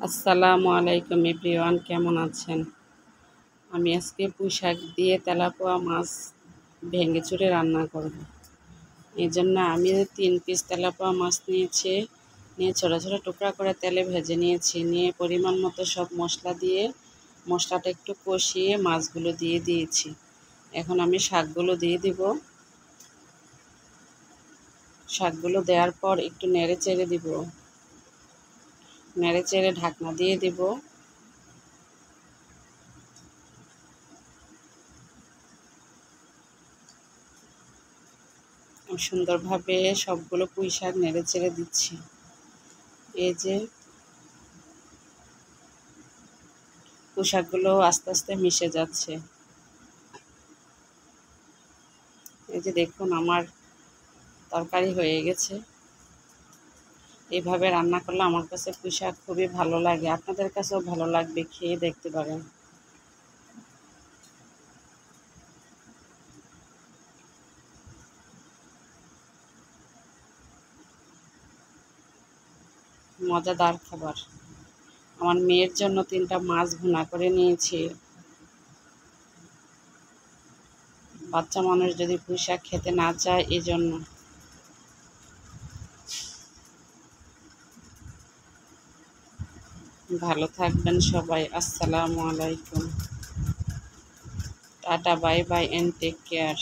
আসসালামু আলাইকুম এভরিওয়ান, কেমন আছেন? আমি আজকে পুঁই শাক দিয়ে তেলাপোয়া মাছ ভেঙে চুরে রান্না করব। এই জন্য আমি 3 পিস তেলাপোয়া মাছ নিয়েছি, নিয়ে ছোটো ছোটো টুকরা করে তেলে ভেজে নিয়েছি। নিয়ে পরিমাণ মতো সব মশলা দিয়ে মশলাটা একটু কষিয়ে মাছগুলো দিয়ে দিয়েছি। এখন আমি শাকগুলো দিয়ে দিব। শাকগুলো দেওয়ার পর একটু নেড়ে চেড়ে দিব, নেড়ে চেড়ে ঢাকনা দিয়ে দিব। সুন্দরভাবে সবগুলো পুঁই শাক নেড়ে চেড়ে দিচ্ছি। এই যে পুঁই শাকগুলো আস্তে আস্তে মিশে যাচ্ছে। এই যে দেখুন, আমার তরকারি হয়ে গেছে। এইভাবে রান্না করলে আমার কাছে পুঁই শাক খুবই ভালো লাগে, আপনাদের কাছেও ভালো লাগবে, খেয়ে দেখতে পারেন। মজাদার খাবার। আমার মেয়ের জন্য 3টা মাছ ভুনা করে নিয়েছি। বাচ্চা মানুষ যদি পুঁই শাক খেতে না চায়, এই জন্য। ভালো থাকবেন সবাই। আসসালামু আলাইকুম। Tata, bye bye, and take care.